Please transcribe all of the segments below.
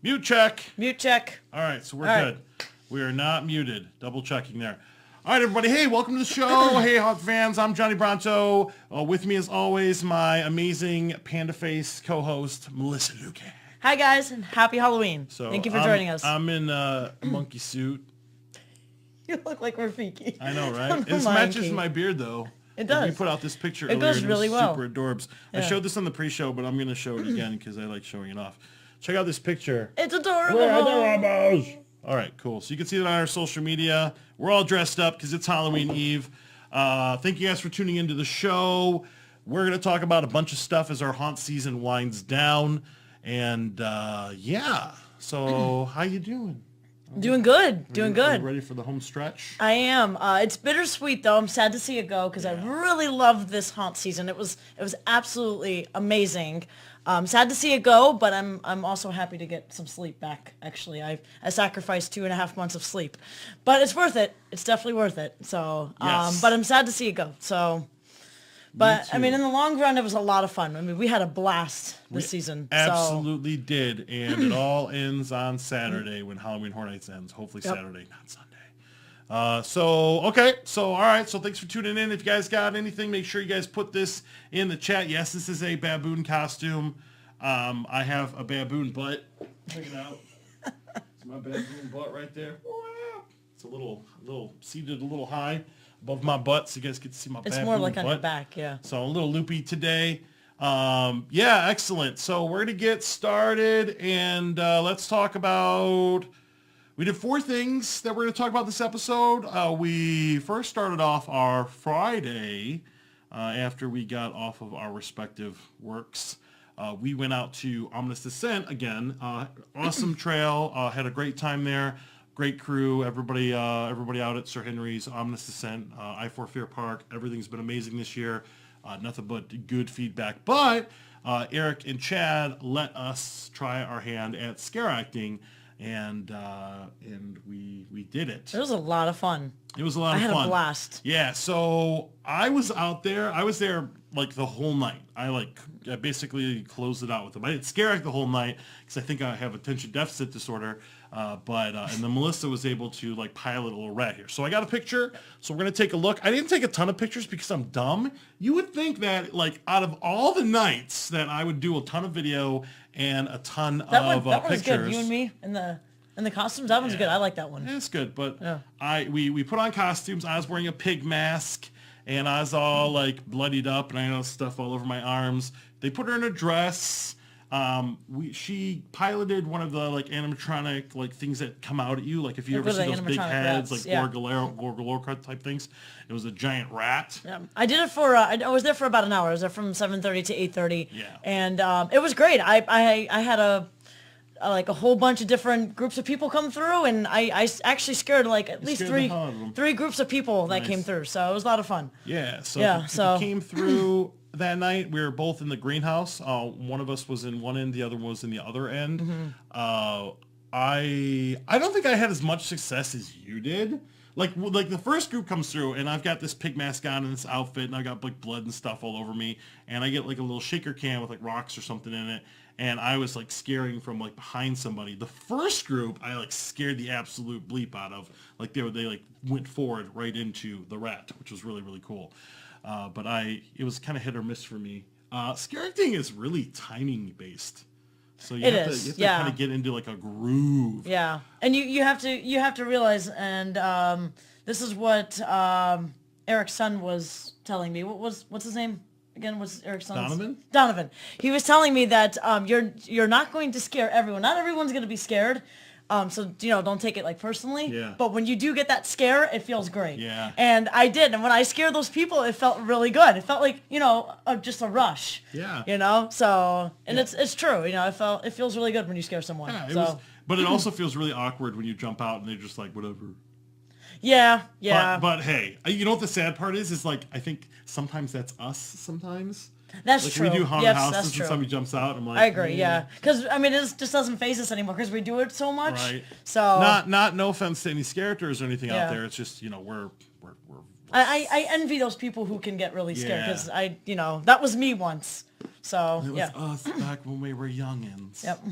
Mute check. Mute check. All right, so we're All good. We are not muted. Double checking there. All right, everybody. Hey, welcome to the show. Hey, Haunt fans. I'm Johnny Bronto. With me, as always, my amazing Panda Face co-host, Melissa Luque. Hi, guys, and happy Halloween. So Thank you for joining us. I'm in a monkey suit. You look like Rafiki. I know, right? It matches my beard, though. It does. We put out this picture It earlier. goes really well. Super adorbs. Yeah. I showed this on the pre-show, but I'm going to show it again because I like showing it off. Check out this picture. It's adorable. We're adorable. All right, cool. So you can see that on our social media. We're all dressed up because it's Halloween Eve. Thank you guys for tuning into the show. We're going to talk about a bunch of stuff as our haunt season winds down. And yeah, so how you doing? Doing good. Doing good. Are you ready for the home stretch? I am. It's bittersweet, though. I'm sad to see it go because I really loved this haunt season. It was absolutely amazing. Sad to see it go, but I'm also happy to get some sleep back. Actually, I sacrificed 2.5 months of sleep, but it's worth it. It's definitely worth it. So, yes. But I'm sad to see it go. So, but I mean, in the long run, it was a lot of fun. I mean, we had a blast this season. Absolutely did, and it all ends on Saturday when Halloween Horror Nights ends. Hopefully Saturday, not Sunday. Okay, so all right, so thanks for tuning in. If you guys got anything, make sure you guys put this in the chat. Yes, this is a baboon costume. I have a baboon butt. Check it out. It's my baboon butt right there. It's a little seated a little high above my butt, so you guys get to see my baboon butt. It's more like on your back, yeah. So a little loopy today. Yeah, excellent. So we're gonna get started, and let's talk about. We did 4 things that we're going to talk about this episode. We first started off our Friday after we got off of our respective works. We went out to Ominous Descent again. Awesome trail. Had a great time there. Great crew. Everybody out at Sir Henry's Ominous Descent. I-4 Fair Park. Everything's been amazing this year. Nothing but good feedback. But Eric and Chad let us try our hand at Scareacting. And we did it. It was a lot of fun. It was a lot of fun. I had a blast. Yeah, so I was out there. I was there like the whole night. I basically closed it out with them. I didn't scare the whole night because I think I have attention deficit disorder. And then Melissa was able to like pilot a little rat here. So I got a picture. So we're gonna take a look. I didn't take a ton of pictures because I'm dumb. You would think that like out of all the nights that I would do a ton of video and a ton of that pictures. That was good. You and me in the costumes. That one's good. I like that one. It's good, but we put on costumes. I was wearing a pig mask, and I was all like bloodied up, and I had stuff all over my arms. They put her in a dress. She piloted one of the like animatronic like things that come out at you, like if you ever see those big heads, like Gorgoloro type things. It was a giant rat. Yeah. I did it for I was there for about an hour. I was there from 7:30 to 8:30. Yeah. And it was great. I had a whole bunch of different groups of people come through, and I actually scared like at least three groups of people that came through. So it was a lot of fun. Yeah. So if you came through that night, we were both in the greenhouse. One of us was in one end, the other one was in the other end. Mm-hmm. I don't think I had as much success as you did. Like the first group comes through, and I've got this pig mask on and this outfit, and I got like blood and stuff all over me, and I get like a little shaker can with like rocks or something in it, and I was like scaring from like behind somebody. The first group, I like scared the absolute bleep out of. Like they like went forward right into the rat, which was really, really cool. But it was kind of hit or miss for me. Scareacting is really timing based. So you have to kind of get into like a groove. Yeah. And you have to realize, and this is what Eric's son was telling me. What's his name? Again, what's Eric's son? Donovan. He was telling me that you're not going to scare everyone. Not everyone's going to be scared. So, don't take it like personally. Yeah. But when you do get that scare, it feels great. Yeah. And I did. And when I scared those people, it felt really good. It felt like, just a rush. Yeah. So, and it's true. It feels really good when you scare someone. Yeah, but it also feels really awkward when you jump out and they're just like, whatever. Yeah. But hey, you know what the sad part is like, I think sometimes that's us sometimes. That's true. We do haunted houses and somebody jumps out. I'm like, I agree. Yeah, because I mean, it just doesn't faze us anymore because we do it so much. Right. So not no offense to any characters or anything out there. It's just we're. I envy those people who can get really scared because that was me once. So it was us back when we were youngins. Yep.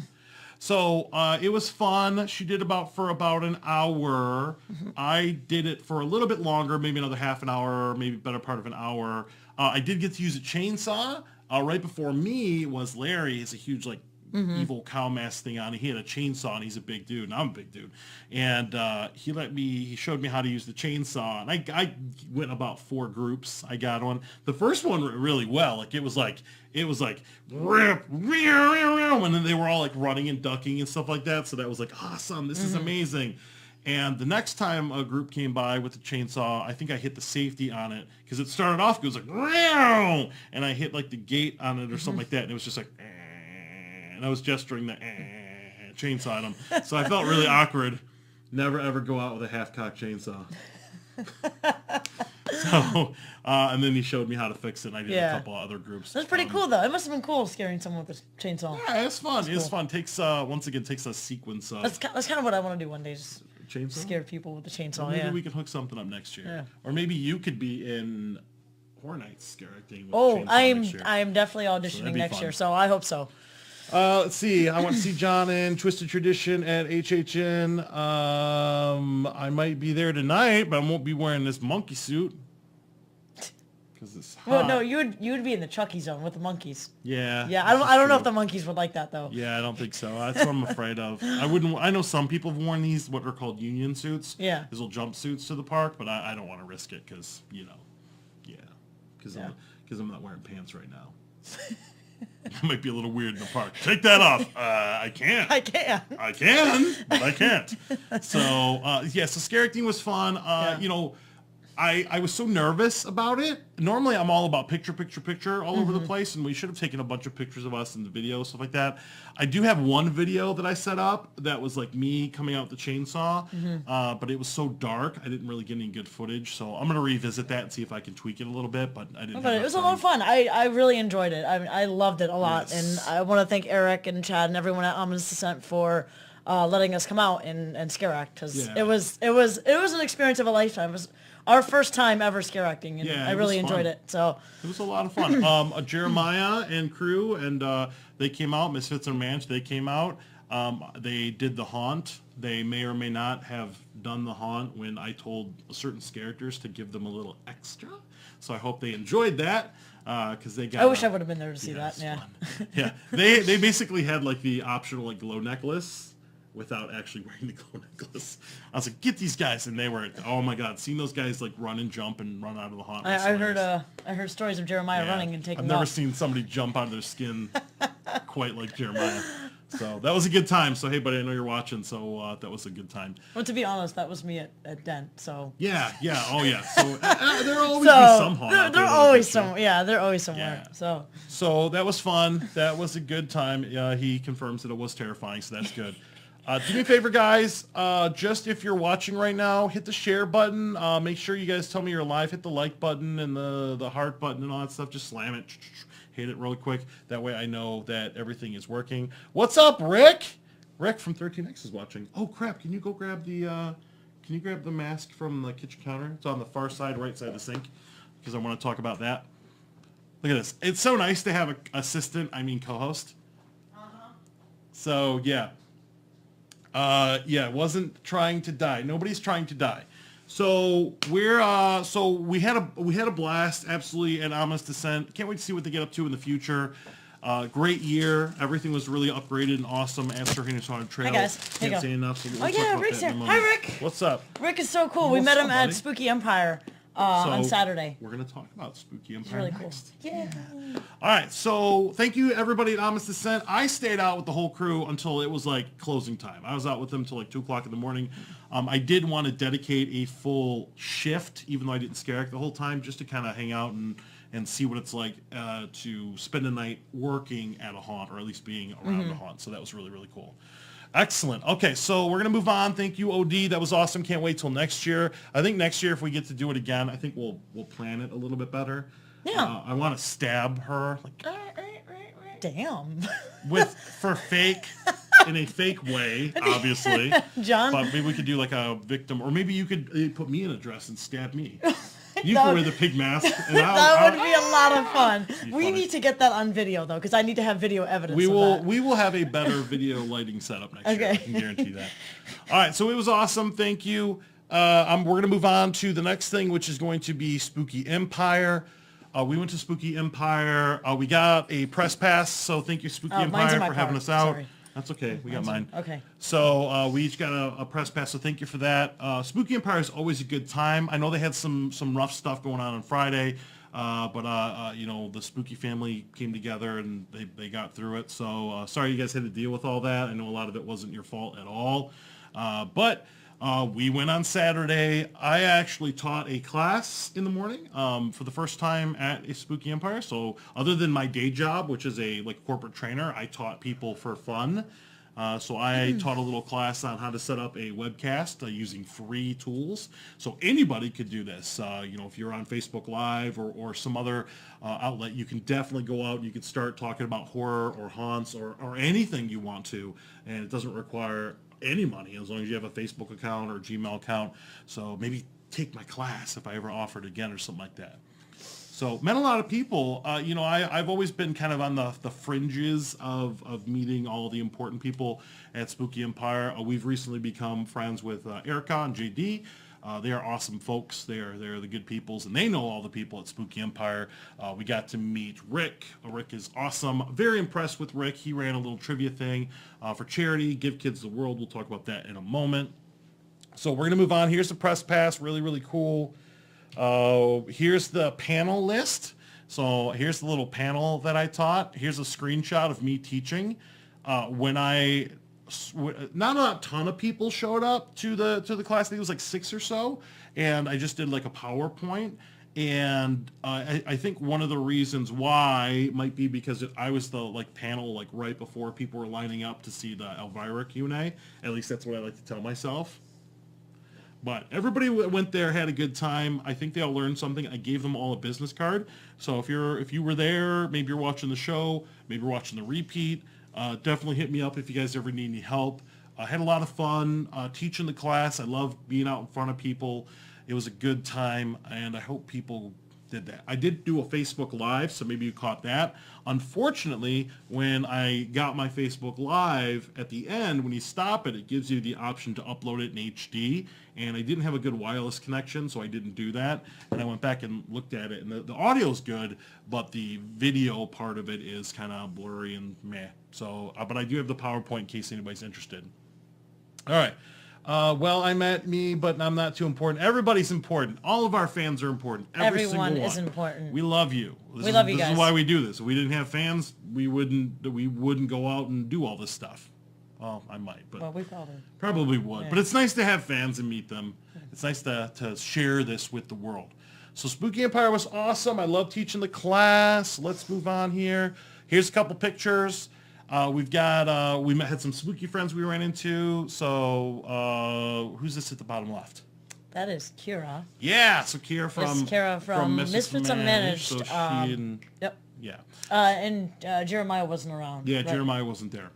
So it was fun. She did for about an hour. I did it for a little bit longer, maybe another half an hour, maybe better part of an hour. I did get to use a chainsaw. Right before me was Larry. He's a huge evil cow mask thing on. He had a chainsaw, and he's a big dude, and I'm a big dude. And he showed me how to use the chainsaw, and I went about 4 groups. I got one. The first one went really well. It was like rip, and then they were all running and ducking and stuff like that. So that was awesome. This is amazing. And the next time a group came by with the chainsaw, I think I hit the safety on it because it started off, it was and I hit the gate on it or something like that, and it was just and I was gesturing the chainsaw at them. So I felt really awkward. Never ever go out with a half-cocked chainsaw. So, and then he showed me how to fix it, and I did a couple other groups. That's pretty cool, though. It must have been cool scaring someone with a chainsaw. Yeah, it's fun. It's fun. Takes takes a sequence of... That's kind of what I want to do one day. Just chainsaw? Scare people with the chainsaw. Well, maybe we can hook something up next year. Yeah. Or maybe you could be in Horror Nights Scareacting. I am definitely auditioning next year, so I hope so. Let's see. I want to see John in Twisted Tradition at HHN. I might be there tonight, but I won't be wearing this monkey suit. Because it's hot. Well, no, you would be in the Chucky zone with the monkeys. Yeah. Yeah, I don't know if the monkeys would like that, though. Yeah, I don't think so. That's what I'm afraid of. I know some people have worn these, what are called union suits. Yeah. These little jumpsuits to the park, but I don't want to risk it because, because I'm not wearing pants right now. It might be a little weird in the park. Take that off. I can't. I can, but I can't. So, so Scareacting was fun. I was so nervous about it. Normally, I'm all about picture all over the place, and we should have taken a bunch of pictures of us in the video, stuff like that. I do have one video that I set up that was me coming out with the chainsaw, but it was so dark, I didn't really get any good footage, so I'm going to revisit that and see if I can tweak it a little bit, but I didn't But it was a lot of fun. I really enjoyed it. I loved it a lot, and I want to thank Eric and Chad and everyone at Ominous Descent for letting us come out and Scareact, because it was an experience of a lifetime. It was our first time ever Scareacting, and I really enjoyed it. So it was a lot of fun. Jeremiah and crew, and they came out. Misfits and Manch, they came out. They did the haunt. They may or may not have done the haunt when I told certain characters to give them a little extra. So I hope they enjoyed that because they got. I wish I would have been there to see that. Yeah. Yeah. They basically had the optional glow necklace without actually wearing the glow necklace. I was like, get these guys, and they were, oh my god, seeing those guys run and jump and run out of the haunt. I heard stories of Jeremiah running and taking off. I've never seen somebody jump out of their skin quite like Jeremiah. So that was a good time. So hey, buddy, I know you're watching, so that was a good time. Well, to be honest, that was me at Dent. So yeah, oh yeah. So there'll always be some haunt. They're always somewhere. Yeah, they're always somewhere. Yeah. So that was fun. That was a good time. He confirms that it was terrifying, so that's good. Do me a favor, guys. Just if you're watching right now, hit the share button. Make sure you guys tell me you're live. Hit the like button and the heart button and all that stuff. Just slam it. Hit it really quick. That way I know that everything is working. What's up, Rick? Rick from 13X is watching. Oh, crap. Can you go grab the mask from the kitchen counter? It's on the far side, right side of the sink, because I want to talk about that. Look at this. It's so nice to have an assistant, co-host. So, yeah. Wasn't trying to die. Nobody's trying to die. So we had a blast, absolutely, at Ominous Descent. Can't wait to see what they get up to in the future. Great year. Everything was really upgraded and awesome. As Haunted Trail. Hey guys. Can't say enough. So Rick's here. Hi, Rick. What's up? Rick is so cool. We met him at Spooky Empire on Saturday. We're going to talk about Spooky Empire really next. Cool. Yeah. All right, so thank you, everybody at Ominous Descent. I stayed out with the whole crew until it was closing time. I was out with them until 2 o'clock in the morning. I did want to dedicate a full shift, even though I didn't Scareact the whole time, just to kind of hang out and see what it's like to spend a night working at a haunt, or at least being around a haunt. So that was really, really cool. Excellent. Okay, so we're going to move on. Thank you, OD. That was awesome. Can't wait till next year. I think next year, if we get to do it again, I think we'll plan it a little bit better. Yeah. I want to stab her. Damn. For fake, in a fake way, obviously. John. But maybe we could do a victim, or maybe you could put me in a dress and stab me. You can wear the pig mask. And that would be a lot of fun. We need to get that on video, though, because I need to have video evidence of that. We will have a better video lighting setup next year. I can guarantee that. All right, so it was awesome. Thank you. We're going to move on to the next thing, which is going to be Spooky Empire. We went to Spooky Empire. We got a press pass, so thank you, Spooky Empire, for having us out. Sorry. That's okay. We got mine. Okay. So we each got a press pass, so thank you for that. Spooky Empire is always a good time. I know they had some rough stuff going on Friday, but you know, the Spooky family came together and they got through it. So sorry you guys had to deal with all that. I know a lot of it wasn't your fault at all, but we went on Saturday. I actually taught a class in the morning for the first time at a Spooky Empire. So other than my day job, which is a corporate trainer, I taught people for fun. So I taught a little class on how to set up a webcast using free tools. So anybody could do this. You know, if you're on Facebook Live or some other outlet, you can definitely go out and you can start talking about horror or haunts or anything you want to. And it doesn't require any money as long as you have a Facebook account or a Gmail account. So maybe take my class if I ever offer it again or something like that. So met a lot of people. You know, I've always been kind of on the fringes of meeting all the important people at Spooky Empire. We've recently become friends with Erica and JD. They are awesome folks. They're the good peoples, and they know all the people at Spooky Empire. We got to meet Rick. Rick is awesome. Very impressed with Rick. He ran a little trivia thing for charity, Give Kids the World. We'll talk about that in a moment. So we're going to move on. Here's the press pass. Really, really cool. Here's the panel list. So here's the little panel that I taught. Here's a screenshot of me teaching. Not a ton of people showed up to the class. I think it was like 6 or so, and I just did like a PowerPoint. And I think one of the reasons why might be because I was the panel right before people were lining up to see the Elvira Q&A. At least that's what I like to tell myself. But everybody went there, had a good time. I think they all learned something. I gave them all a business card. So if you were there, maybe you're watching the show, maybe you're watching the repeat, definitely hit me up if you guys ever need any help. I had a lot of fun teaching the class. I love being out in front of people. It was a good time, and I hope people did that. I did do a Facebook Live, so maybe you caught that. Unfortunately, when I got my Facebook Live, at the end, when you stop it, it gives you the option to upload it in HD, and I didn't have a good wireless connection, so I didn't do that. And I went back and looked at it, and the audio's good, but the video part of it is kind of blurry and meh. So, but I do have the PowerPoint in case anybody's interested. All right. Well, I met me, but I'm not too important. Everybody's important. All of our fans are important. Everyone is important. We love you. We love you guys. This is why we do this. If we didn't have fans, we wouldn't go out and do all this stuff. Well, I might, but we probably would. Yeah. But it's nice to have fans and meet them. It's nice to share this with the world. So Spooky Empire was awesome. I love teaching the class. Let's move on here. Here's a couple pictures. We've got, had some spooky friends we ran into. So, who's this at the bottom left? That is Kira. Yeah, so Kira from Misfits Unmanaged. So she and... Yep. Yeah. And Jeremiah wasn't around. Yeah, right? Jeremiah wasn't there.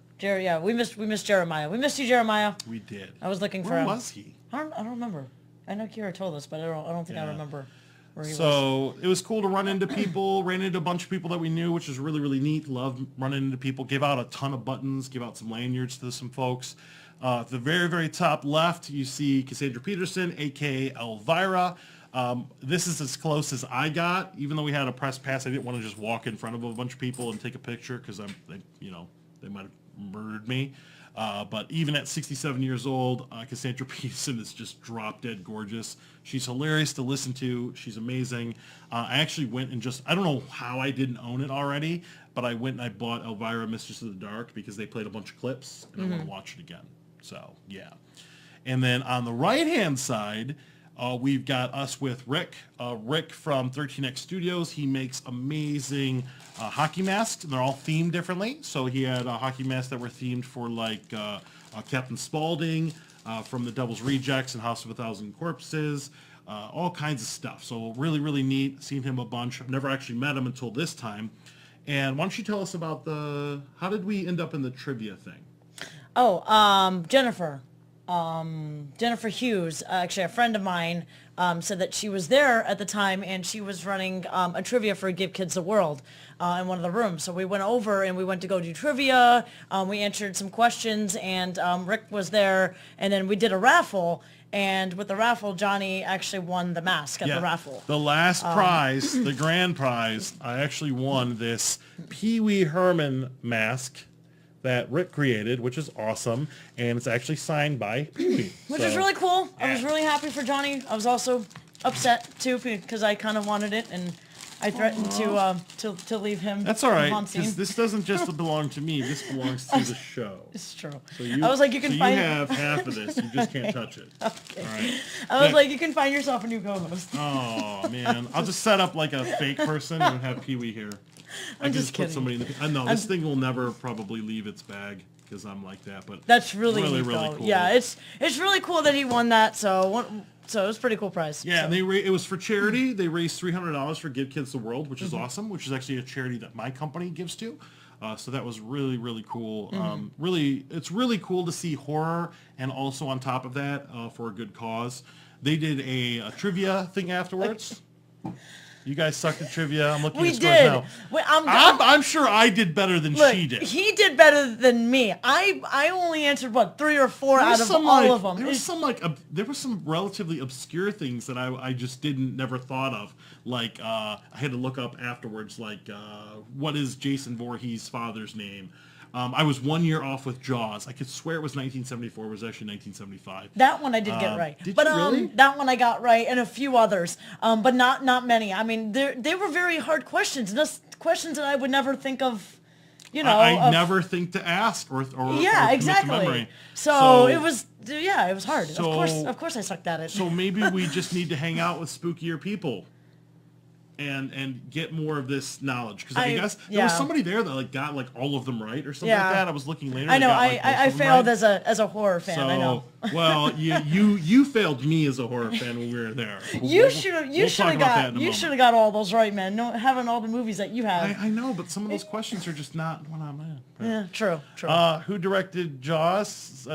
We missed Jeremiah. We missed you, Jeremiah. We did. I was looking for him. Where was he? I don't remember. I know Kira told us, but I don't think I remember. So it was cool to run into people, ran into a bunch of people that we knew, which was really, really neat. Loved running into people. Gave out a ton of buttons, gave out some lanyards to some folks. At the very, very top left, you see Cassandra Peterson, a.k.a. Elvira. This is as close as I got. Even though we had a press pass, I didn't want to just walk in front of a bunch of people and take a picture because they might have murdered me. But even at 67 years old, Cassandra Peterson is just drop dead gorgeous. She's hilarious to listen to. She's amazing. I actually went and I don't know how I didn't own it already, but I went and I bought Elvira Mistress of the Dark because they played a bunch of clips and I want to watch it again. So, yeah. And then on the right-hand side, we've got us with Rick. Rick from 13X Studios. He makes amazing hockey masks, and they're all themed differently. So he had hockey masks that were themed for Captain Spaulding from The Devil's Rejects and House of a Thousand Corpses, all kinds of stuff. So really, really neat. Seen him a bunch. I've never actually met him until this time. And why don't you tell us about how did we end up in the trivia thing? Oh, Jennifer Hughes, actually a friend of mine, said that she was there at the time and she was running a trivia for Give Kids the World in one of the rooms. So we went over and we went to go do trivia. We answered some questions and Rick was there, and then we did a raffle. And with the raffle, Johnny actually won the mask at the raffle. The last prize, the grand prize, I actually won this Pee Wee Herman mask that Rick created, which is awesome. And it's actually signed by Pee Wee. Which is really cool. I was really happy for Johnny. I was also upset, too, because I kind of wanted it. And I threatened to leave him. That's all right, because this doesn't just belong to me. This belongs to the show. It's true. So I was like, you can find... you have half of this. You just can't touch it. Okay. All right. I was like, you can find yourself a new co-host. Oh, man. I'll just set up like a fake person and have Pee Wee here. I can just put somebody in the... I know, this thing will never probably leave its bag because I'm like that, but... That's really really cool. Yeah, it's really cool that he won that, so it was a pretty cool prize. Yeah, so. It was for charity. They raised $300 for Give Kids the World, which is awesome, which is actually a charity that my company gives to. So that was really, really cool. It's really cool to see horror and also on top of that for a good cause. They did a trivia thing afterwards. You guys sucked at trivia. I'm looking at scores now. I'm sure I did better than she did. He did better than me. I only answered, 3 or 4 out of all of them. There were some relatively obscure things that I just never thought of. Like, I had to look up afterwards, like, what is Jason Voorhees' father's name? I was 1 year off with Jaws. I could swear it was 1974. It was actually 1975. That one I did get right. Did you really? That one I got right, and a few others, but not many. I mean, they were very hard questions, just questions that I would never think of. I never think to ask or exactly. To memory. So it was hard. So, of course I sucked at it. So maybe we just need to hang out with spookier people. And get more of this knowledge, because I guess there was somebody there that got all of them right or something like that. I was looking later. I know. I failed right. as a horror fan. I know. Well, you failed me as a horror fan when we were there. You should have got all those right, man. No, having all the movies that you have. I know, but some of those questions are just not what I'm in. Yeah, true. Who directed Jaws?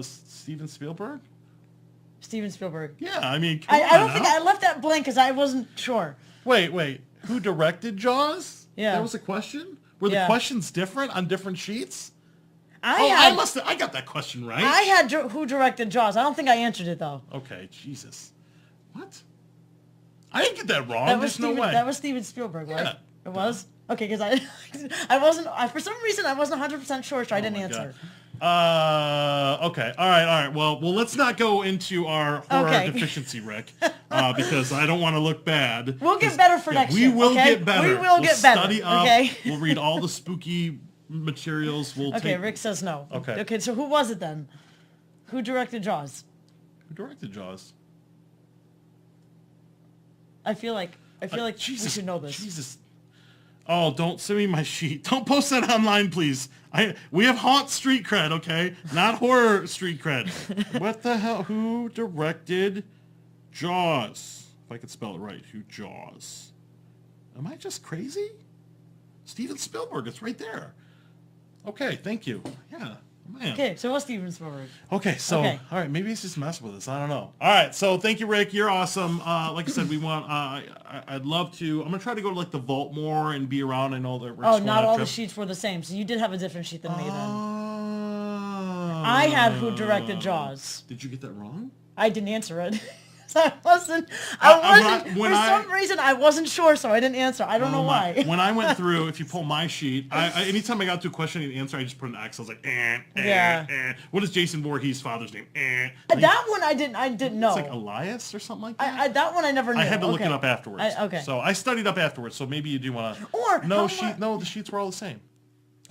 Steven Spielberg. Steven Spielberg. Yeah, I mean, I don't think I left that blank because I wasn't sure. Wait. Who directed Jaws? Yeah. That was a question? Were the questions different on different sheets? I got that question right. I had who directed Jaws. I don't think I answered it, though. Okay, Jesus. What? I didn't get that wrong. There's no way. That was Steven Spielberg, right? Yeah. It was? Okay, because I wasn't, for some reason, I wasn't 100% sure, so I didn't answer. Okay. All right. Well, let's not go into our horror deficiency, Rick, because I don't want to look bad. We'll get better for next year. We will get better. We will get better. Study up. Okay. We'll read all the spooky materials. Rick says no. Okay, so who was it then? Who directed Jaws? Who directed Jaws? I feel like we should know this. Jesus. Oh, don't send me my sheet. Don't post that online, please. We have haunt street cred, okay? Not horror street cred. What the hell? Who directed Jaws? If I could spell it right. Who Jaws? Am I just crazy? Steven Spielberg. It's right there. Okay, thank you. Yeah. Man. Okay, so what's Steven Spielberg? Okay, so, all right, maybe he's just messing with us. I don't know. All right, so thank you, Rick. You're awesome. Like I said, we want, I'd love to, I'm going to try to go to, the vault more and be around. I know that Rick's not all the sheets were the same, so you did have a different sheet than me then. I had who directed Jaws. Did you get that wrong? I didn't answer it. I wasn't for some reason I wasn't sure, so I didn't answer. I don't know why. When I went through, if you pull my sheet, anytime I got to a question and answer, I just put an X. I was like, What is Jason Voorhees' father's name? That one I didn't know. It's like Elias or something like that. That one I never knew. I had to look it up afterwards. Okay. So I studied up afterwards. So maybe you do want to. The sheets were all the same.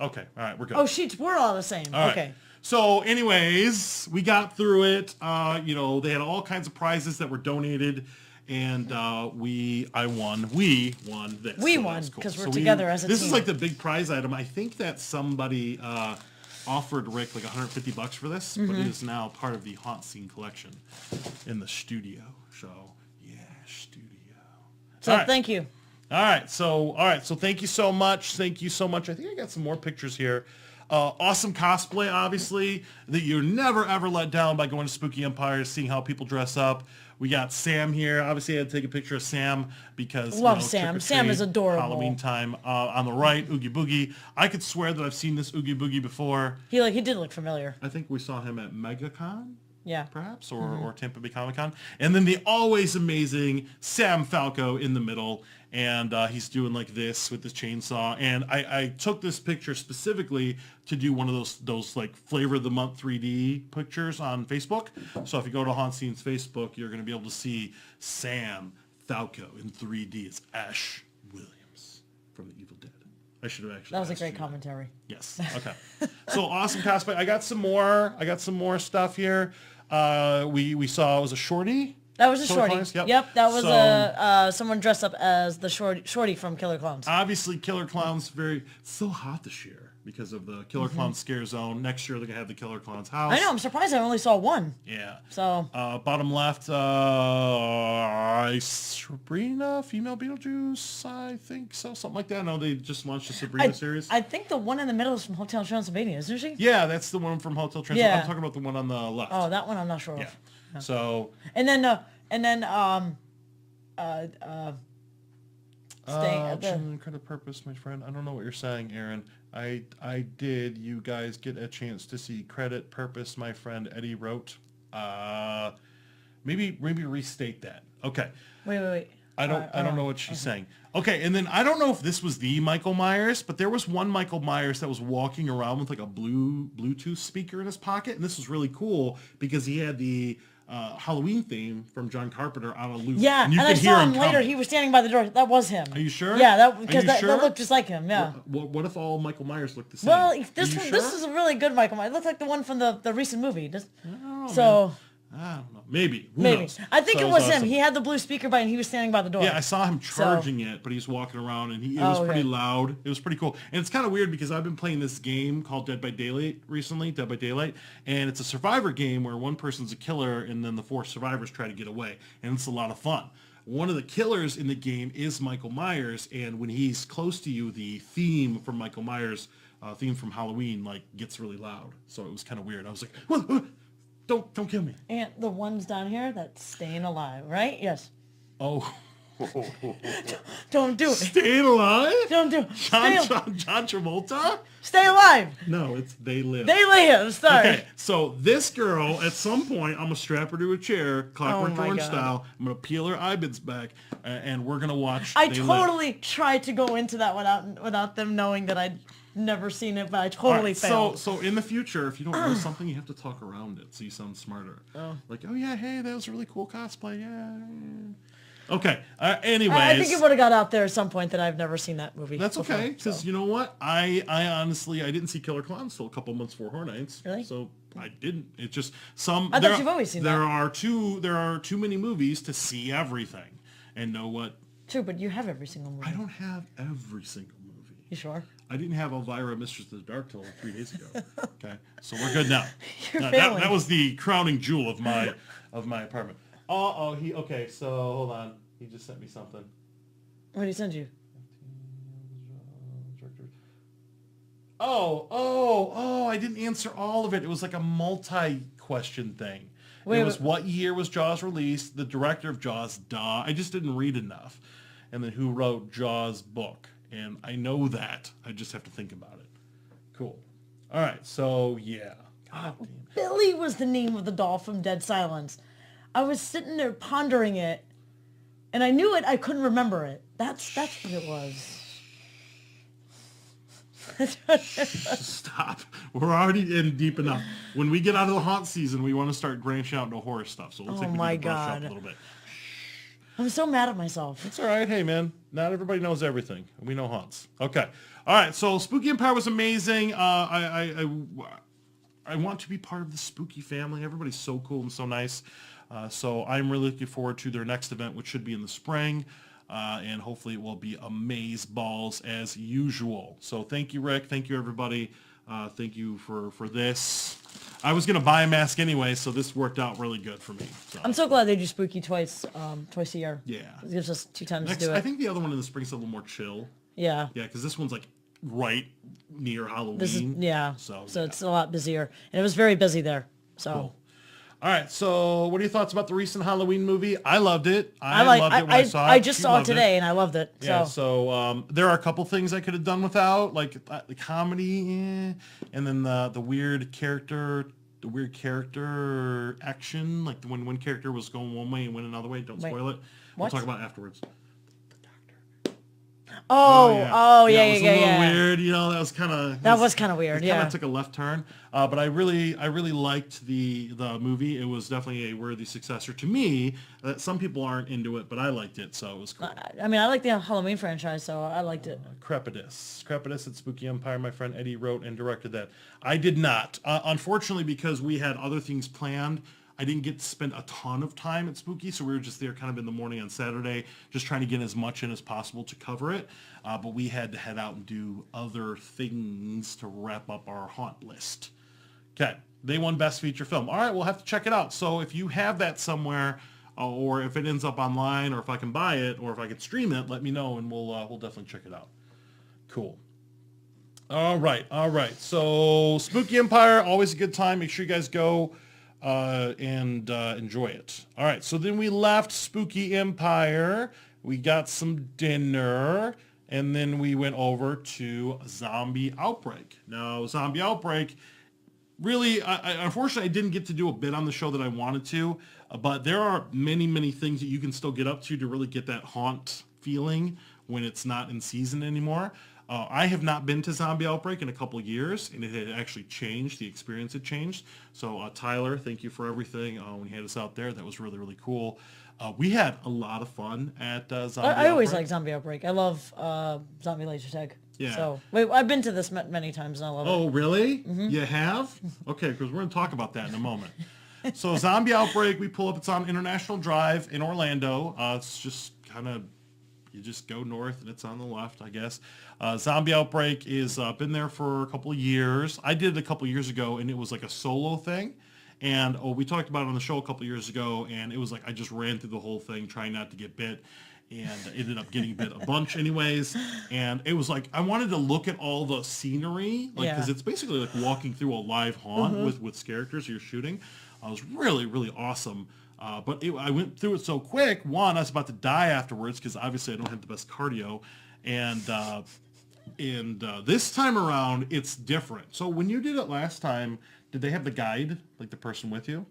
Okay. All right. We're good. Oh, sheets were all the same. All okay. Right. So anyways, we got through it. They had all kinds of prizes that were donated, and we won this. We won because we're together as a team. This is like the big prize item. I think that somebody offered Rick like $150 for this, but it is now part of the HauntScene collection in the studio. So studio. So thank you. All right. So thank you so much. I think I got some more pictures here. Awesome cosplay, obviously, that you're never, ever let down by going to Spooky Empire, seeing how people dress up. We got Sam here. Obviously, I had to take a picture of Sam because love Sam. Sam is adorable. Halloween time. On the right, Oogie Boogie. I could swear that I've seen this Oogie Boogie before. He did look familiar. I think we saw him at MegaCon. Yeah. Perhaps, or Tampa Bay Comic-Con. And then the always amazing Sam Falco in the middle. And he's doing like this with his chainsaw. And I took this picture specifically to do one of those like flavor of the month 3D pictures on Facebook. So if you go to HauntScene's Facebook, you're going to be able to see Sam Falco in 3D. It's Ash Williams from The Evil Dead. I should have actually. That was a great commentary. Yes. Okay. So awesome cosplay. I got some more stuff here. We saw, it was a shorty. That was a shorty. Yep. That was someone dressed up as the shorty from Killer Clowns. Obviously, Killer Clowns so hot this year because of the Killer Clowns Scare Zone. Next year they're gonna have the Killer Clowns house. I know. I'm surprised I only saw one. Yeah. So. Bottom left, Sabrina, female Beetlejuice. I think so, something like that. I know they just launched the Sabrina series. I think the one in the middle is from Hotel Transylvania, isn't she? Yeah, that's the one from Hotel Transylvania. Yeah. I'm talking about the one on the left. Oh, that one I'm not sure yeah. of. Yeah. So. And then credit purpose, my friend. I don't know what you're saying, Aaron. I did. You guys get a chance to see credit purpose, my friend. Eddie wrote. Maybe restate that. Okay. Wait. I don't know what she's saying. Okay, and then I don't know if this was the Michael Myers, but there was one Michael Myers that was walking around with like a Bluetooth speaker in his pocket, and this was really cool because he had the Halloween theme from John Carpenter on a loop. Yeah, and I saw him later. He was standing by the door. That was him. Are you sure? Yeah, that looked just like him. Yeah. What if all Michael Myers looked the same? Well, this is a really good Michael Myers. It looked like the one from the recent movie. I don't know. Maybe. Who Maybe. knows? I think it was awesome. him. He had the blue speaker by and he was standing by the door. Yeah, I saw him charging it, but he's walking around and it was pretty loud. It was pretty cool. And it's kind of weird because I've been playing this game called Dead by Daylight recently, and it's a survivor game where one person's a killer and then the 4 survivors try to get away. And it's a lot of fun. One of the killers in the game is Michael Myers, and when he's close to you, the theme from Michael Myers, theme from Halloween, like gets really loud. So it was kind of weird. I was like, what? Don't kill me. And the ones down here that's staying alive, right? Yes. Oh. Don't do it. Staying alive? Don't do it. John Travolta? Stay alive. No, it's They Live. They Live. Sorry. Okay, so this girl, at some point, I'm going to strap her to a chair, Clockwork Orange style. I'm going to peel her eyelids back, and we're going to watch I totally tried to go into that without them knowing that I'd never seen it, but I totally failed. So in the future, if you don't know something, you have to talk around it so you sound smarter. Like, oh yeah, hey, that was a really cool cosplay. Yeah. Okay. Anyways, I think it would have got out there at some point that I've never seen that movie. That's okay, because you know what? I honestly didn't see Killer Clowns till a couple months before Horror Nights. Really? So I didn't. It's just some. I thought you've always seen that. There are too many movies to see everything and know what. True, but you have every single movie. I don't have every single movie. You sure? I didn't have Elvira, Mistress of the Dark till 3 days ago. Okay, so we're good now. That was the crowning jewel of my apartment. Okay, so hold on. He just sent me something. What did he send you? I didn't answer all of it. It was like a multi-question thing. It was what year was Jaws released, the director of Jaws, I just didn't read enough. And then who wrote Jaws' book. And I know that. I just have to think about it. Cool. All right, so yeah. God damn. Billy was the name of the doll from Dead Silence. I was sitting there pondering it, and I knew it. I couldn't remember it. That's what it was. Stop. We're already in deep enough. When we get out of the haunt season, we want to start branching out into horror stuff. So it looks like we need to brush up a little bit. I'm so mad at myself. It's all right. Hey, man. Not everybody knows everything. We know haunts. Okay. All right. So Spooky Empire was amazing. I want to be part of the spooky family. Everybody's so cool and so nice. So I'm really looking forward to their next event, which should be in the spring. And hopefully it will be amaze balls as usual. So thank you, Rick. Thank you, everybody. Thank you for this. I was going to buy a mask anyway, so this worked out really good for me. So. I'm so glad they do spooky twice a year. Yeah. It gives us 2 times to do it. I think the other one in the spring's a little more chill. Yeah. Yeah, because this one's like right near Halloween. This is, yeah. So it's a lot busier. And it was very busy there. So. Cool. All right, so what are your thoughts about the recent Halloween movie? I loved it. I loved it when I saw it. I just saw it today, and I loved it. Yeah, so there are a couple things I could have done without, like the comedy, and then the weird character action, like when one character was going one way and went another way. Don't spoil it. We'll talk about it afterwards. Oh, yeah. It was a little weird, that was kind of... That was kind of weird, It kind of took a left turn, but I really liked the movie. It was definitely a worthy successor to me. Some people aren't into it, but I liked it, so it was cool. I mean, I like the Halloween franchise, so I liked it. Crepidus at Spooky Empire. My friend Eddie wrote and directed that. I did not. Unfortunately, because we had other things planned, I didn't get to spend a ton of time at Spooky, so we were just there kind of in the morning on Saturday, just trying to get as much in as possible to cover it. But we had to head out and do other things to wrap up our haunt list. Okay, they won Best Feature Film. All right, we'll have to check it out. So if you have that somewhere, or if it ends up online, or if I can buy it, or if I can stream it, let me know, and we'll definitely check it out. Cool. All right. So Spooky Empire, always a good time. Make sure you guys go and enjoy it. All right, so then we left Spooky Empire. We got some dinner, and then we went over to Zombie Outbreak. Now, Zombie Outbreak, really, unfortunately, I didn't get to do a bit on the show that I wanted to, but there are many, many things that you can still get up to really get that haunt feeling when it's not in season anymore. I have not been to Zombie Outbreak in a couple of years, and it had actually changed. The experience had changed. So Tyler, thank you for everything when you had us out there. That was really, really cool. We had a lot of fun at Zombie Outbreak. I always like Zombie Outbreak. I love Zombie Laser Tag. Yeah. So I've been to this many times, and I love it. Oh, really? Mm-hmm. You have? Okay, because we're going to talk about that in a moment. So Zombie Outbreak, we pull up. It's on International Drive in Orlando. It's just kind of... You just go north and it's on the left, I guess. Zombie Outbreak is been there for a couple of years. I did it a couple of years ago, and it was like a solo thing. And we talked about it on the show a couple of years ago, and it was like I just ran through the whole thing trying not to get bit, and ended up getting bit a bunch anyways. And it was like I wanted to look at all the scenery, because it's basically like walking through a live haunt with characters you're shooting. It was really, really awesome. But I went through it so quick. One, I was about to die afterwards because obviously I don't have the best cardio, and this time around it's different. So when you did it last time, did they have the guide, like the person with you?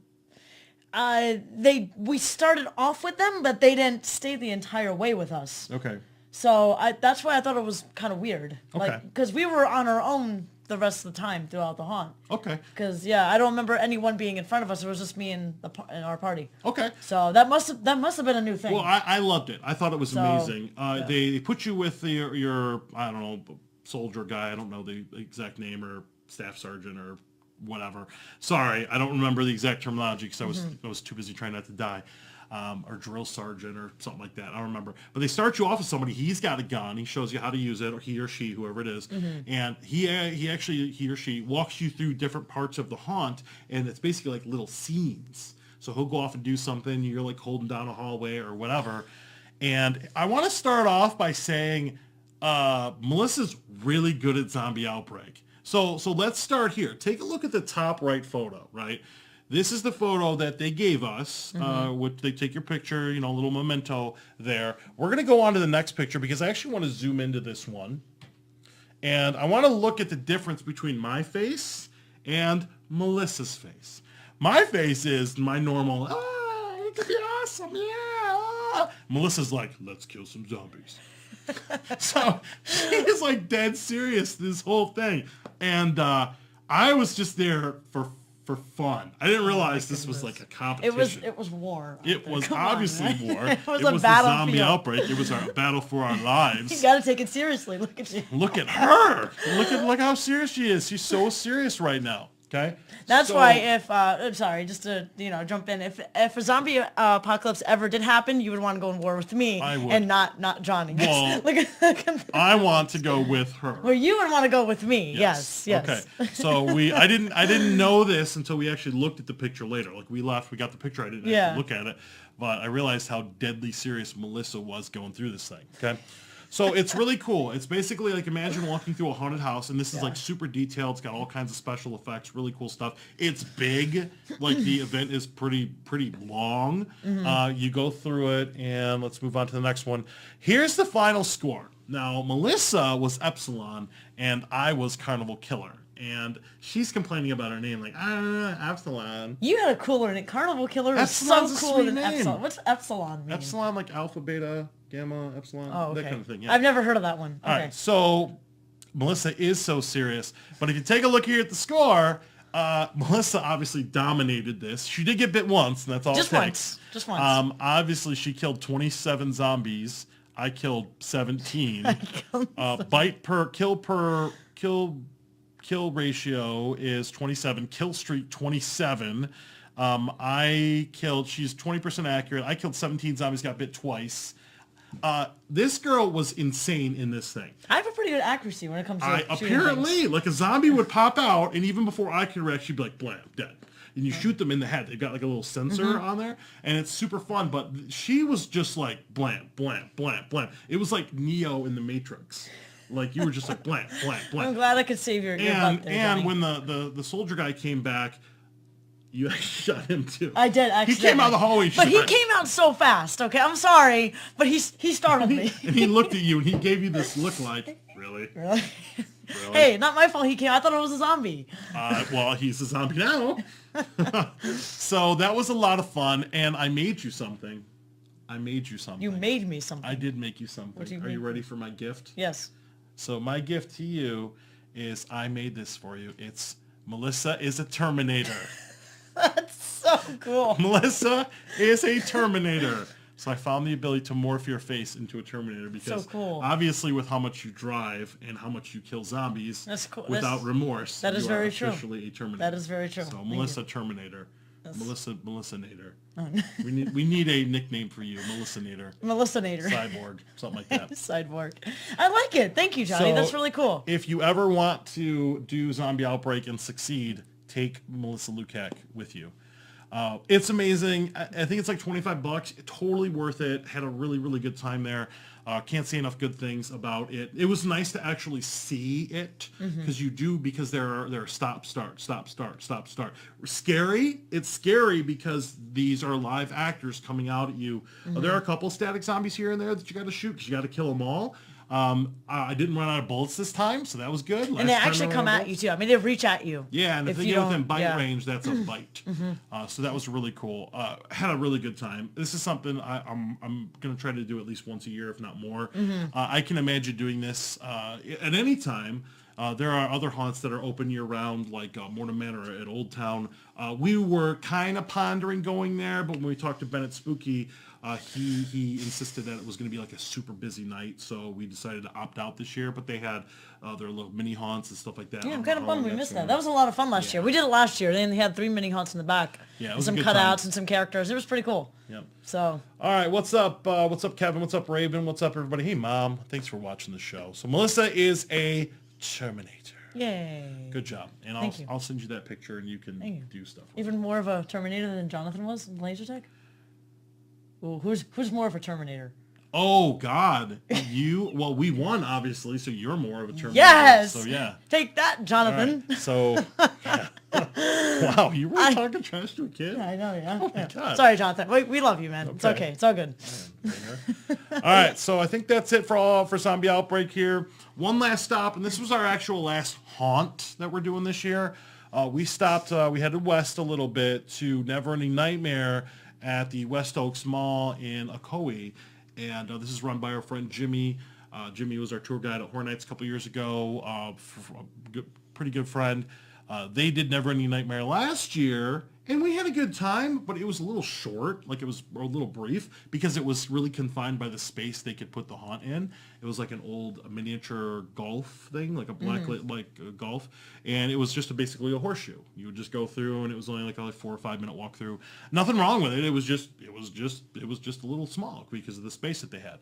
We started off with them, but they didn't stay the entire way with us. Okay. So that's why I thought it was kind of weird. Okay. Because we were on our own the rest of the time throughout the haunt. Okay. Because I don't remember anyone being in front of us. It was just me and our party. Okay. So that must have been a new thing. Well, I loved it. I thought it was amazing. They put you with your I don't know, soldier guy. I don't know the exact name, or staff sergeant or whatever. Sorry, I don't remember the exact terminology because I was too busy trying not to die. Or drill sergeant or something like that. I don't remember. But they start you off with somebody. He's got a gun. He shows you how to use it, or he or she, whoever it is. And he or she walks you through different parts of the haunt, and it's basically like little scenes. So he'll go off and do something. You're like holding down a hallway or whatever. And I want to start off by saying Melissa's really good at Zombie Outbreak. So let's start here. Take a look at the top right photo, right? This is the photo that they gave us, which they take your picture, a little memento there. We're going to go on to the next picture because I actually want to zoom into this one. And I want to look at the difference between my face and Melissa's face. My face is my normal, it could be awesome, yeah. Melissa's like, let's kill some zombies. So she is like dead serious this whole thing. And I was just there for fun. I didn't realize this was like a competition. It was war. It was obviously war. It was the Zombie Outbreak. It was our battle for our lives. You got to take it seriously. Look at you. Look at her. Look how serious she is. She's so serious right now. Okay. That's why if I'm sorry, just to jump in, if a zombie apocalypse ever did happen, you would want to go in war with me and not Johnny. Well, I want to go with her. Well, you would want to go with me. Yes. Okay. So I didn't know this until we actually looked at the picture later. Like we left, we got the picture. I didn't actually look at it, but I realized how deadly serious Melissa was going through this thing. Okay. So it's really cool. It's basically like imagine walking through a haunted house, and this is like super detailed. It's got all kinds of special effects, really cool stuff. It's big. Like the event is pretty long. You go through it, and let's move on to the next one. Here's the final score. Now, Melissa was Epsilon, and I was Carnival Killer. And she's complaining about her name, like, Epsilon. You had a cooler name. Carnival Killer is so cooler than Epsilon. What's Epsilon mean? Epsilon, like alpha, beta, gamma, epsilon, that kind of thing. Yeah. I've never heard of that one. Okay. All right, so Melissa is so serious. But if you take a look here at the score, Melissa obviously dominated this. She did get bit once, and that's all it takes. Just once. Obviously, she killed 27 zombies. I killed 17. Kill ratio is 27. Kill streak 27. She's 20% accurate. I killed 17 zombies, got bit twice. This girl was insane in this thing. I have a pretty good accuracy when it comes to apparently, things. like a zombie would pop out, and even before I could react, she'd be like, blam, dead. And you shoot them in the head. They've got like a little sensor on there, and it's super fun. But she was just like blam, blam, blam, blam. It was like Neo in the Matrix. Like you were just like blam, blam, blam. I'm glad I could save your butt there, And when the soldier guy came back, you shot him too. I did actually. He came out of the hallway. But he came out so fast. Okay, I'm sorry, but he startled me. And he looked at you and he gave you this look like, really? Really? Hey, not my fault. He came. I thought it was a zombie. Well, he's a zombie now. So that was a lot of fun, and I made you something. You made me something. I did make you something. Are you ready for my gift? Yes. So my gift to you is I made this for you. It's Melissa is a Terminator. That's so cool. Melissa is a Terminator. So I found the ability to morph your face into a Terminator because obviously with how much you drive and how much you kill zombies without remorse, that is very true. Officially a Terminator. That is very true. So Melissa Terminator. Melissa Nader. We need a nickname for you, Melissa Nader. Melissa Nader. Cyborg, something like that. Cyborg. I like it. Thank you, Johnny. That's really cool. If you ever want to do Zombie Outbreak and succeed, take Melissa Lukac with you. It's amazing. I think it's like $25. Totally worth it. Had a really, really good time there. Can't say enough good things about it. It was nice to actually see it because there are stop, start. Scary. It's scary because these are live actors coming out at you. There are a couple static zombies here and there that you got to shoot because you got to kill them all. I didn't run out of bullets this time, so that was good. And they actually come at you too. I mean, they reach at you. Yeah, and if they get within bite range, that's a bite. So that was really cool. Had a really good time. This is something I'm going to try to do at least once a year, if not more. I can imagine doing this at any time. There are other haunts that are open year-round, like Morton Manor at Old Town. We were kind of pondering going there, but when we talked to Bennett Spooky, he insisted that it was going to be like a super busy night, so we decided to opt out this year. But they had their little mini haunts and stuff like that. Yeah, I'm kind of bummed we missed that. That was a lot of fun last year. We did it last year. They had 3 mini haunts in the back. Yeah, it and was some a good cutouts time. and some characters. It was pretty cool. Yep. So. All right, what's up? What's up, Kevin? What's up, Raven? What's up, everybody? Hey, Mom. Thanks for watching the show. So Melissa is a Terminator. Yay. Good job. And I'll send you that picture and you can do stuff. Even more of a Terminator than Jonathan was in Laser Tag? Ooh, who's more of a Terminator? Oh, God. Well, we won, obviously, so you're more of a Terminator. Yes! So, yeah. Take that, Jonathan. Right. So, yeah. Wow, you were talking trash to a kid? Yeah, I know, yeah. Oh, my God. Sorry, Jonathan. We love you, man. Okay. It's okay. It's all good. All right, so I think that's it for Zombie Outbreak here. One last stop, and this was our actual last haunt that we're doing this year. We stopped, we headed west a little bit to Neverending Nightmare at the West Oaks Mall in Ocoee. And this is run by our friend Jimmy. Jimmy was our tour guide at Horror Nights a couple years ago. Pretty good friend. They did Neverending Nightmare last year, and we had a good time, but it was a little short. Like, it was a little brief because it was really confined by the space they could put the haunt in. It was like an old miniature golf thing, like a blacklit golf, and it was just basically a horseshoe. You would just go through, and it was only like a 4 or 5 minute walk through. Nothing wrong with it. It was just a little small because of the space that they had.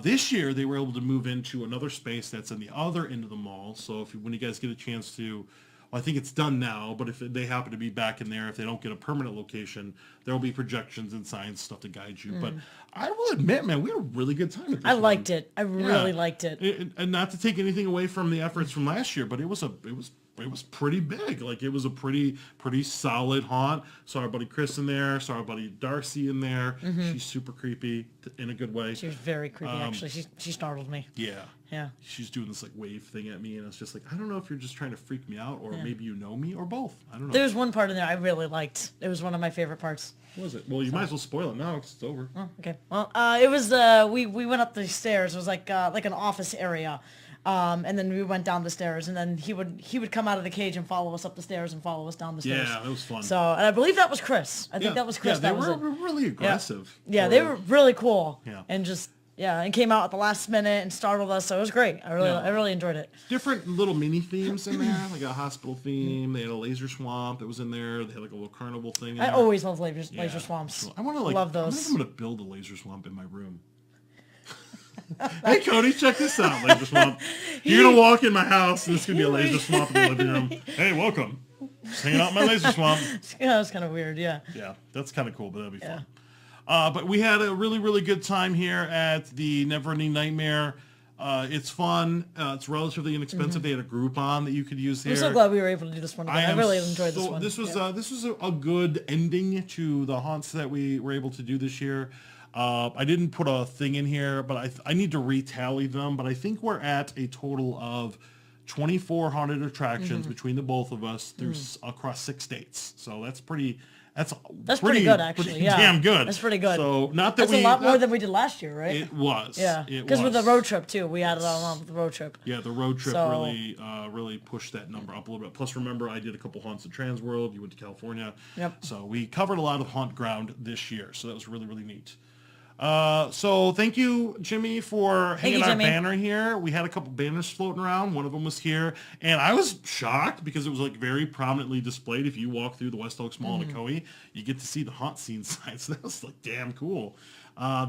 This year they were able to move into another space that's in the other end of the mall. So when you guys get a chance to Well, I think it's done now, but if they happen to be back in there, if they don't get a permanent location, there will be projections and signs, stuff to guide you. But I will admit, man, we had a really good time at this I liked it. I really liked it. And not to take anything away from the efforts from last year, but it was pretty big. Like, it was a pretty solid haunt. Saw our buddy Chris in there. Saw our buddy Darcy in there. She's super creepy in a good way. She was very creepy, actually. She startled me. Yeah. Yeah. She's doing this, like, wave thing at me, and it's just like, I don't know if you're just trying to freak me out, or maybe you know me, or both. I don't know. There was one part in there I really liked. It was one of my favorite parts. What was it? Well, you might as well spoil it now because it's over. Oh, okay. Well, it was, we went up the stairs. It was like an office area. And then we went down the stairs, and then he would come out of the cage and follow us up the stairs and follow us down the stairs. Yeah, that was fun. So, and I believe that was Chris. I think that was Chris. Yeah, they were really aggressive. Yeah, they were really cool. Yeah. And just, and came out at the last minute and startled us. So it was great. I really enjoyed it. Different little mini themes in there, like a hospital theme. They had a laser swamp that was in there. They had like a little carnival thing in there. I always love laser swamps. I want to love those. I think I'm going to build a laser swamp in my room. Hey, Cody, check this out, laser swamp. You're going to walk in my house, and it's going to be a laser swamp in the living room. Hey, welcome. Just hanging out in my laser swamp. Yeah, it's kind of weird, yeah. Yeah, that's kind of cool, but that'll be fun. But we had a really, really good time here at the Neverending Nightmare. It's fun. It's relatively inexpensive. They had a Groupon that you could use here. I'm so glad we were able to do this one again. I really enjoyed this one. This was a good ending to the haunts that we were able to do this year. I didn't put a thing in here, but I need to retally them. But I think we're at a total of 24 haunted attractions between the both of us through across 6 states. So that's pretty. That's pretty good, actually. Pretty damn good. That's pretty good. So not that that's a lot more than we did last year, right? It was. Yeah. Because with the road trip too, we added on with the road trip. Yeah, the road trip really pushed that number up a little bit. Plus, remember, I did a couple haunts at Trans World. You went to California. Yep. So we covered a lot of haunt ground this year. So that was really, really neat. So thank you, Jimmy, for hanging our banner here. We had a couple banners floating around. One of them was here, and I was shocked because it was like very prominently displayed. If you walk through the West Oaks Mall in Ocoee, you get to see the HauntScene sign. So that was like damn cool.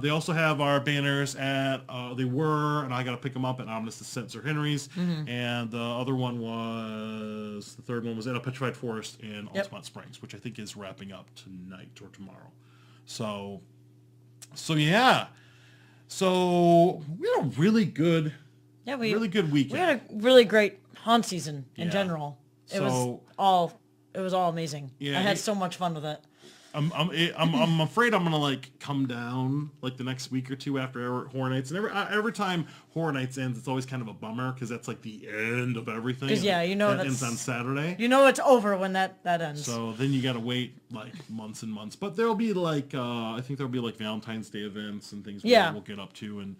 They also have our banners at they were, and I got to pick them up at Ominous Descent Sir Henry's, and the other one was the third one was at a Petrified Forest in Altamont Springs, which I think is wrapping up tonight or tomorrow. So yeah, so we had a really good, really good weekend. We had a really great haunt season in general. It was all amazing. Yeah, I had so much fun with it. I'm afraid I'm gonna like come down like the next week or two after Horror Nights, and every time Horror Nights ends, it's always kind of a bummer because that's like the end of everything. Because that ends on Saturday. You know it's over when that ends. So then you gotta wait like months and months. But there'll be like I think there'll be like Valentine's Day events and things we'll get up to, and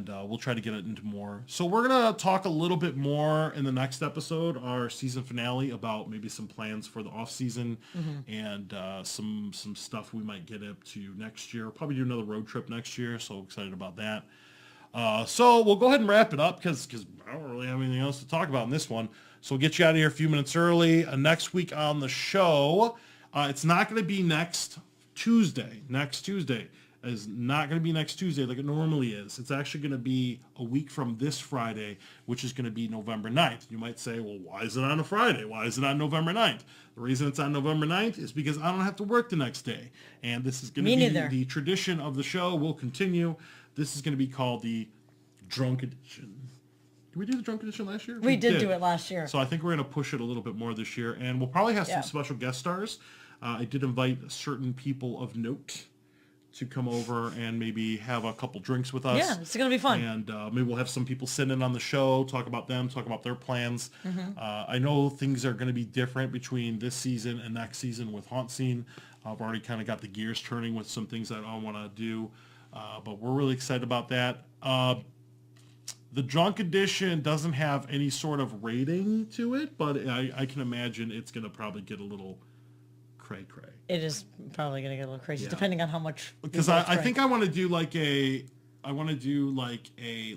we'll try to get it into more. So we're going to talk a little bit more in the next episode, our season finale, about maybe some plans for the off season and some stuff we might get up to next year. Probably do another road trip next year. So excited about that. So we'll go ahead and wrap it up because I don't really have anything else to talk about in this one. So we'll get you out of here a few minutes early. Next week on the show, it's not going to be next Tuesday. Next Tuesday is not going to be next Tuesday like it normally is. It's actually going to be a week from this Friday, which is going to be November 9th. You might say, well, why is it on a Friday? Why is it on November 9th? The reason it's on November 9th is because I don't have to work the next day. And this is going to be the tradition of the show will continue. This is going to be called the Drunk Edition. Did we do the Drunk Edition last year? We did do it last year. So I think we're going to push it a little bit more this year. And we'll probably have some special guest stars. I did invite certain people of note to come over and maybe have a couple drinks with us. Yeah, it's going to be fun. And maybe we'll have some people sit in on the show, talk about them, talk about their plans. I know things are going to be different between this season and next season with HauntScene. I've already kind of got the gears turning with some things that I want to do. But we're really excited about that. The Drunk Edition doesn't have any sort of rating to it, but I can imagine it's going to probably get a little cray-cray. It is probably going to get a little crazy, depending on how much. Because I think I want to do like a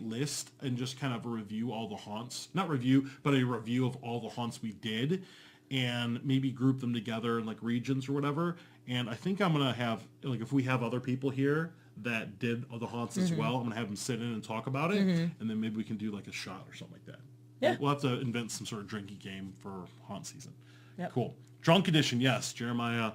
list and just kind of review all the haunts. Not review, but a review of all the haunts we did, and maybe group them together in like regions or whatever. And I think I'm going to have, like, if we have other people here that did the haunts as well, I'm going to have them sit in and talk about it, and then maybe we can do like a shot or something like that. Yeah. We'll have to invent some sort of drinking game for haunt season. Yep. Cool. Drunk edition, yes. Jeremiah,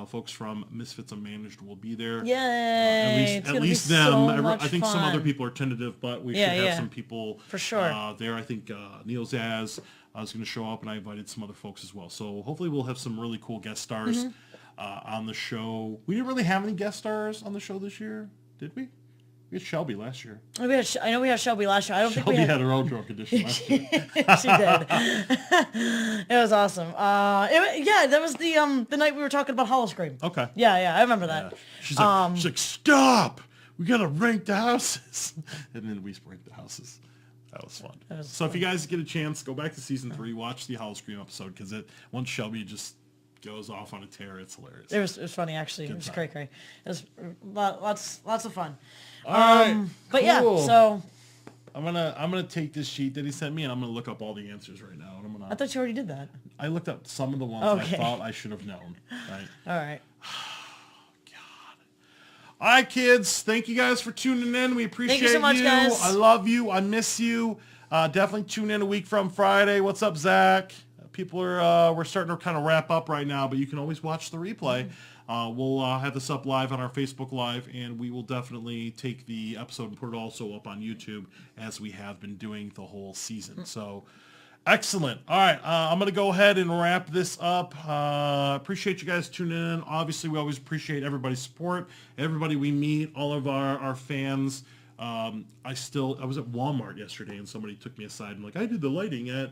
folks from Misfits Unmanaged will be there. Yay! At least them. So I think some other fun. people are tentative, but we should have some people for sure there. I think Neil Zaz is going to show up, and I invited some other folks as well. So hopefully we'll have some really cool guest stars on the show. We didn't really have any guest stars on the show this year, did we? We had Shelby last year. I know we had Shelby last year. I don't think we had her own drunk edition last year. She did. It was awesome. That was the night we were talking about Howl-O-Scream. Okay. Yeah, I remember that. She's like, stop! We gotta rank the houses. And then we ranked the houses. That was fun. So if you guys get a chance, go back to season 3, watch the Howl-O-Scream episode, because once Shelby just goes off on a tear, it's hilarious. It was funny, actually. It was cray. It was lots of fun. All right, but cool. yeah, so I'm gonna take this sheet that he sent me, and I'm gonna look up all the answers right now. And I thought you already did that. I looked up some of the ones I thought I should have known. Right. All right. All right, kids. Thank you guys for tuning in. We appreciate you. Thank you so much, guys. I love you. I miss you. Definitely tune in a week from Friday. What's up, Zach? People are we're starting to kind of wrap up right now, but you can always watch the replay. We'll have this up live on our Facebook Live, and we will definitely take the episode and put it also up on YouTube, as we have been doing the whole season. So, excellent. All right, I'm going to go ahead and wrap this up. Appreciate you guys tuning in. Obviously, we always appreciate everybody's support, everybody we meet, all of our fans. I was at Walmart yesterday, and somebody took me aside and I did the lighting at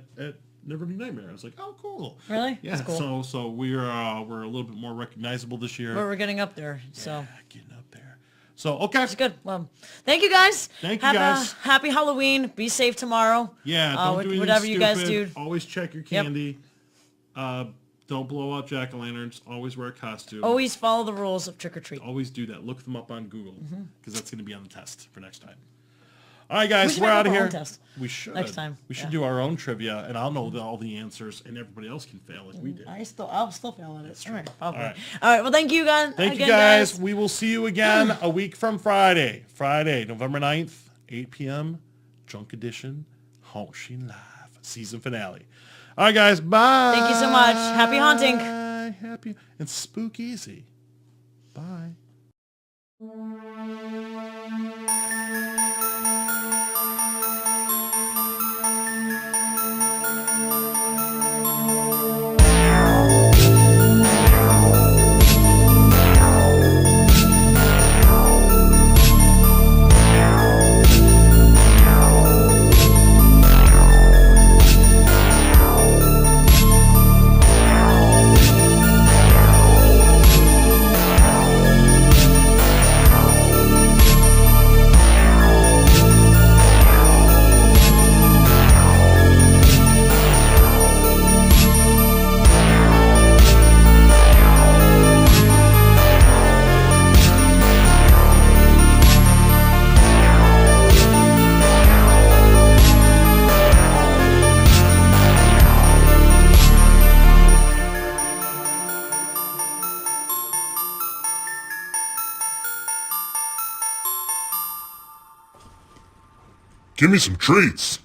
Neverending Nightmare. I was like, oh, cool. Really? Yeah. That's cool. So we're a little bit more recognizable this year. We're getting up there. So getting up there. So okay. It's good. Well, thank you guys. Thank you guys. Happy Halloween. Be safe tomorrow. Yeah. Don't do anything whatever stupid. You guys do. Always check your candy. Don't blow out jack-o'-lanterns. Always wear a costume. Always follow the rules of trick or treat. Always do that. Look them up on Google, because that's going to be on the test for next time. All right, guys, we're out of here. We should. Next time. We should do our own trivia, and I'll know all the answers, and everybody else can fail like we did. I'll still fail at it. That's true. All right. Well, thank you, guys. Thank you, guys. We will see you again a week from Friday. Friday, November 9th, 8 p.m., Drunk Edition, HauntScene Live, season finale. All right, guys, bye. Thank you so much. Happy haunting. Happy and spook easy. Bye. Give me some treats.